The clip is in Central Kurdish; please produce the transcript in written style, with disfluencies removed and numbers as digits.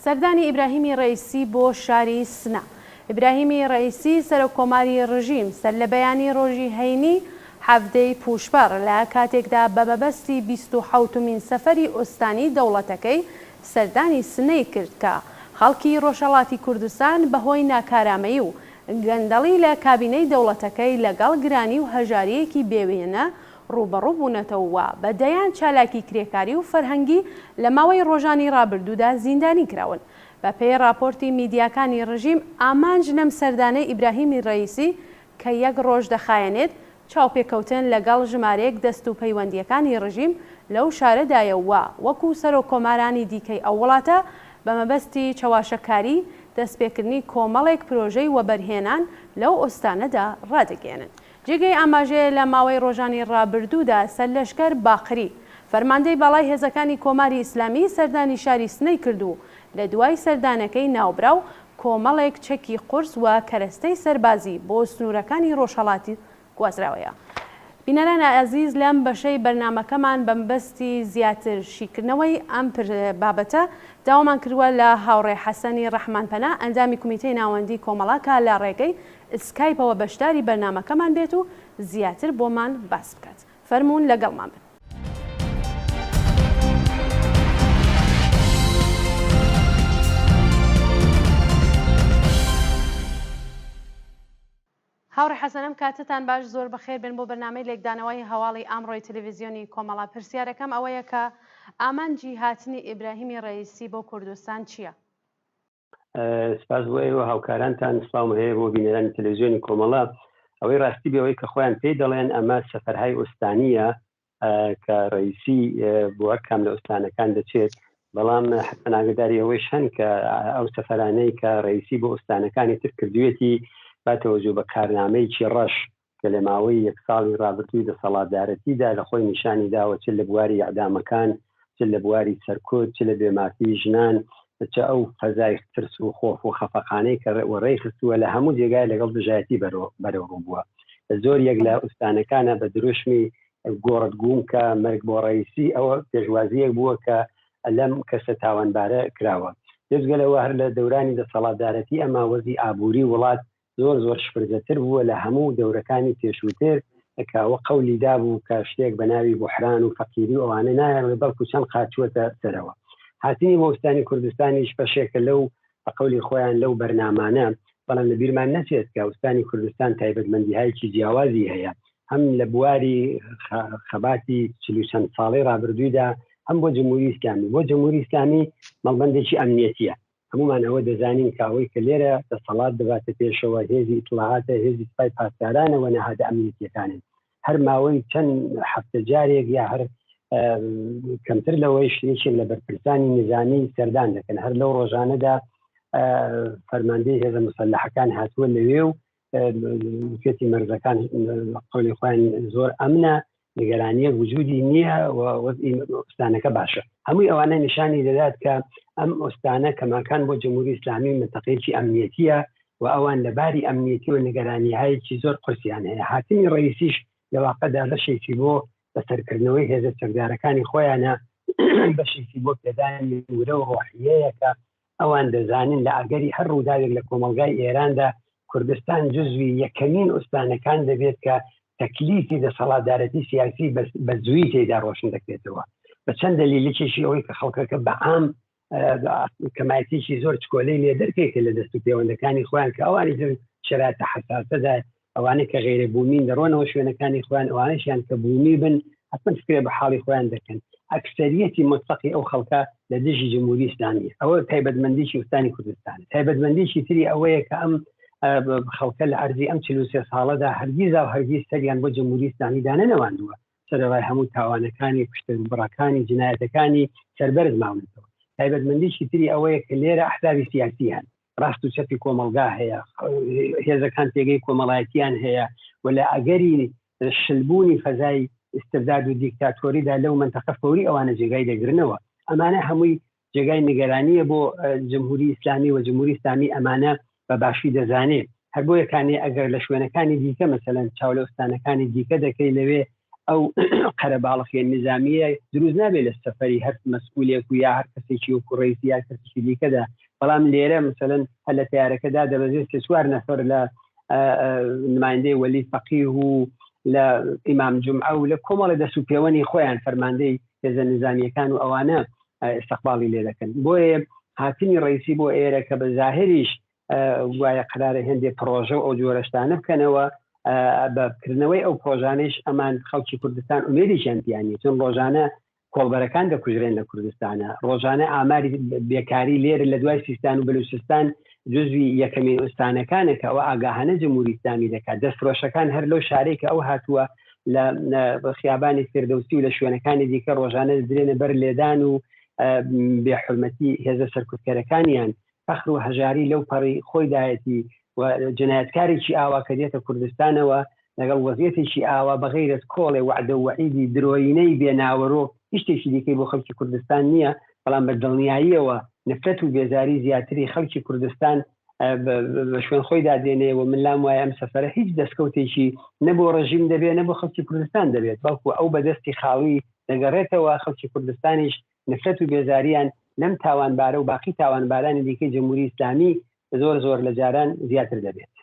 سەردانی ئیبراهیمی ڕەیسی بۆ شاری سنە. ئیبراهیمی ڕەیسی سەرۆکۆماری ڕژیم سەر لە بەیانی ڕۆژی هەینی هەفتەی پوشبەر لە کاتێکدا بە مەبەستی 27مین سەفەری ئۆستانی دەوڵەتەکەی سەردانی سنەی کرد کە خەڵکی ڕۆژهەڵاتی کوردستان بەهۆی ناکارامەیی و گەندەڵی لە کابینەی دەوڵەتەکەی لەگەڵ گرانی و هەژاریەکی بێوێنە ڕوبەڕوو بوونەتەوە بە دەیان چالاکی کرێکاری و فەرهەنگی لە ماوەی ڕۆژانی ڕابردوودا زیندانی کراون. بە پێی راپۆرتی میدیاکانی ڕژیم ئامانج لەم سەردانەی ئیبراهیمی ڕەیسی کە یەک ڕۆژ دەخایەنێت چاوپێکەوتن لەگەڵ ژمارەیەک دەست و پەیوەندیەکانی ڕژیم لەو شارەدایەوە وەکو سەرۆکۆمارانی دیکەی ئەو وڵاتە بە مەبەستی چاواشەکاری دەستپێکردنی کۆمەڵێک پرۆژەی وەبەرهێنان لەو ئۆستانەدا ڕادەگەێنن. جێگەی ئاماژەیە لە ماوەی ڕۆژانی ڕابردوودا سەرلەشکەر باقری فەرماندەی باڵای هێزەکانی کۆماری ئیسلامی سەردانی شاری سنەی کردو لە دوای سەردانەکەی ناوبراو کۆمەڵێک چەکی قورس و کەرەستەی سەربازی بۆ سنوورەکانی ڕۆژهەڵاتی گوازراوەیە. بینەران ئازیز لەم بەشەی بەرنامەکەمان بە مەبەستی زیاتر شیکردنەوەی ئەم بابەتە داوامان کردووە لە هاوڕێ حەسەنی ڕەحمانپەنا ئەنجامی کومیتەی ناوەندی کۆمەڵاکە لە ڕێگەی سکایپەوە بەشداری بەرنامەکەمان بێت و زیاتر بۆمان باس بکات. فەرموون لەگەڵمان بن. هاوڕێ حەسەنم کاتتان باش، زۆر بەخێر بن بۆ بەرنامەی لێکدانەوەی هەواڵی ئەمڕۆی تەلەڤیزیۆنی کۆمەڵا. پرسیارەکەم ئەوەیە کە ئامانجی هاتنی ئیبراهیمی ڕەیسی بۆ کوردستان چییە؟ سپاس بۆ ئێوە هاوکارانتان، سڵاو هەیە بۆ بینەرانی تەلەڤیزیۆنی کۆمەڵا. ئەوەی ڕاستی بێەوەی کە خۆیان پێی دەڵێن ئەمە سەفەرهای ئۆستانیە کە ڕەیسی بۆ هەر کام لە ئۆستانەکان دەچێت، بەڵام حتمەن ئاگاداری ئەوەیش هەن کە ئەو سەفەرانەی کە ڕەیسی بۆ ئۆستانەکانی تر کردوێتی باتەوەجۆ بە کارنامەیەکی ڕەش کە لە ماوەی یەک ساڵی ڕابردووی دەسەڵاتدارەتیدا لە خۆی نیشانی داوە، چ لە بواری ئەعدامەکان، چ لە بواری سەرکۆت، چ لە بێمارتی ژنان، چ ئەو فەزای ترس و خۆف و خەفەخانەی کە ڕێی خستووە لە هەموو جێگای لەگەڵ دژایەتی بەرەوڕوو بووە. زۆر یەک لە ئوستانەکانە بە دروشمی گۆڕەتگوم کە مەرگ بۆ ڕەیسی ئەوە پێشوازیەک بووە کە لەم کەسە تاوانبارە کراوە. دەستگەلەوە هەر لە دەورانی دەسەڵاتدارەتی ئەما وەزی ئابووری وڵات زۆر شپرزەتر بووە لە هەموو دەورەکانی پێشووتر، کەوە قەولی دابوو کە شتێک بە ناوی بوحران و فەقیری ئەوانە نایە، بەڵکو چەند قاچووەتە سەرەوە. هاتنی بۆ ئۆستانی کوردستانیش بەشێکە لەو بە قەولی خۆیان لەو بەرنامانە، بەڵام لە بیرمان نەچێت کە ئۆستانی کوردستان تایبەتمەندی‌هایکی جیاوازی هەیە، هەم لە بواری خەباتی 40 چەند ساڵەی ڕابردوویدا، هەم بۆ جمهوری ئیسلامی. بۆ جمهوری ئیسلامی مەڵبەندێکی ئەمنیەتیە. هەمومان ئەوە دەزانین کاوەی کە لێرە دەسەڵات دەباتە پێشەوە، هێزی ئیتلاعاتە، هێزی سوپای پاسدارانەوە نەهادە ئەمنیەتیەکانن. هەر ماوەی چەند هەفتە جارێک یا هەر کەمتر لەوەی شتێکێک لە بەرپرسانی نظامی سەردان دەکەن. هەر لەو ڕۆژانەدا فەرماندەی هێزە مەسەلحەکان هاتووە لەوێ و وکێتی مەرزەکان قەولی خۆیان زۆر ئەمنە، نیگەرانیە وجودی نییە و وەزئی ئۆستانەکە باشە. هەمووی ئەوانە نیشانی دەدات کە ئەم ئۆستانە کەماکان بۆ جمهوری ئیسلامی منتەقەیەکی ئەمنیەتیە و ئەوان لەباری ئەمنیەتی و نیگەرانیهایەکی زۆر قورسیان هەیە. هاتنی ڕەیسیش لەواقعدا بەشێکی بۆ بەسەرکردنەوەی هێزە چەکدارەکانی خۆیانە، بەشێکی بۆ پێدانی ورە و ڕۆحیەیە کە ئەوان دەزانن لە ئەگەری هەر ڕووداوێک لە کۆمەلگای ئێراندا کوردستان جزوی یەکەمین ئۆستانەکان دەبێت کە تەکلیفی دەسەڵاتدارەتی سیاسی بە زووی تێدا ڕۆشن دەکرێتەوە. بە چەند دلیلێکیشی ئەوەی کە خەڵکەکە بە عام کەمایەتێکی زۆر چکۆلەی لێ دەرکێکە لە دەست و پەیوەندەکانی خۆیان کە ئەوانی شرایطە حەساسەدا، ئەوانەی کە غیرە بوومین دەڕۆنەوە شوێنەکانی خۆیان، ئەوانەشیان کە بوومی بن حتمەن فکرێ بە حاڵی خۆیان دەکەن. ئەکسەریەتی مطلقی ئەو خەڵکە لە دژی جمهوری ئیسلامی. ئەوە تایبەتمەندیی ئوستانی کوردستان. تایبەتمەندیی تری ئەوەیە کە ئەم خەڵکە لە ئەرزی ئەم 43 ساڵەدا هەرگیز سەریان بۆ جمهوری ئیسلامی دانەنەواندووە، سەرەڕای هەموو تاوانەکانی کوشتەبڕەکانی جنایەتەکانی سەربەرز ماونەتەوە. تایبەتمەندیی تری ئەوەیە کە لێرە ئەحزابی سیاسی هەن، ڕاست و چەپی کۆمەلگا هەیە، هێزەکان پێگەی کۆمەڵایەتیان هەیە، و لە ئەگەری شلبوونی فەزای استبداد و دیکتاتۆریدا لەو منتەقە فەوری ئەوانە جێگای دەگرنەوە. ئەمانە هەمووی جێگای نیگەرانیە بۆ جمهوری ئیسلامی و جمهوری ئیسلامی ئەمانە بە باشی دەزانێت. هەر بۆ یەکانێ ئەگەر لە شوێنەکانی دیکە مەسەلەن چاو لە ئۆستانەکانی دیکە دەکەی لەوێ ئەو قەرەباڵخی نظامیە دروست نابێت لە سەفەری هەر مەسئولێک و یا هەر کەسێکی و کوڕیسی یا کەسێکی دیکەدا بەڵام لێرە مثلەن هەر لە تیارەکەدا دەبەزێت سوار نەفەر لە نمایندەی وەلی فەقیه و لە ئیمام جومعە و لە کۆمەڵی دەست و پێوەنی خۆیان فەرماندەی هێزە نظامیەکان و ئەوانە استقباڵی لێ دەکەن. بۆیە هاتنی ڕئیسی بۆ ئێرە کە بە ظاهریش وایە قرارە هێندێک پرۆژە و ئەو جۆرەشتانە بکەنەوە بەکردنەوەی ئەو پرۆژانش ئەمان خەڵکی کوردستان ئومێدیشیان پیانی چون ڕۆژانە کۆڵبەرەکان دەکوژرێن لە کوردستانە ڕۆژانە ئاماری بێکاری لێرە لە دوای سیستان و بەلوچستان جزوی یەکەمین ئوستانەکانە کە ئەوە ئاگاهانە جمهوری ئیسلامی دەکات دەستفرۆشەکان هەر لەو شارەی کە ئەو هاتووە لە خیابانی فردەوسی و لە شوێنەکانی دیکە ڕۆژانە درێنە بەر لێدان و بێحورمەتی هێزە سەرکوتکەرەکانیان فەخر و هەژاری لەو پەڕی خۆی دایەتی و جنایەتکارێکی ئاوا کە دێتە کوردستانەوە لەگەڵ وەزیەتێکی ئاوا بەغیرت کۆڵێ وعدە و وعیدی درۆینەی بێناوەڕۆ هیچ شتێکی دیکەی بۆ خەڵکی کوردستان نییە بەڵام بە دڵنیاییەوە نفرەت و بێزاری زیاتری خەڵکی کوردستان بە شوێن خۆی دادێنێ و من لام وایە ئەم سەفەرە هیچ دەستکەوتێکی نەبوو ڕژیم دەبێت نەبوو خەڵکی کوردستان دەبێت بەڵکو ئەو بەدەستی خاڵی دەگەڕێتەوە خەڵکی کوردستانیش نفرەت و بێزاریان لەم تاوانبارە و باقی تاوانبارانی دیکەی جمهوری ئیسلامی زۆر لە جاران زیاتر دەبێت.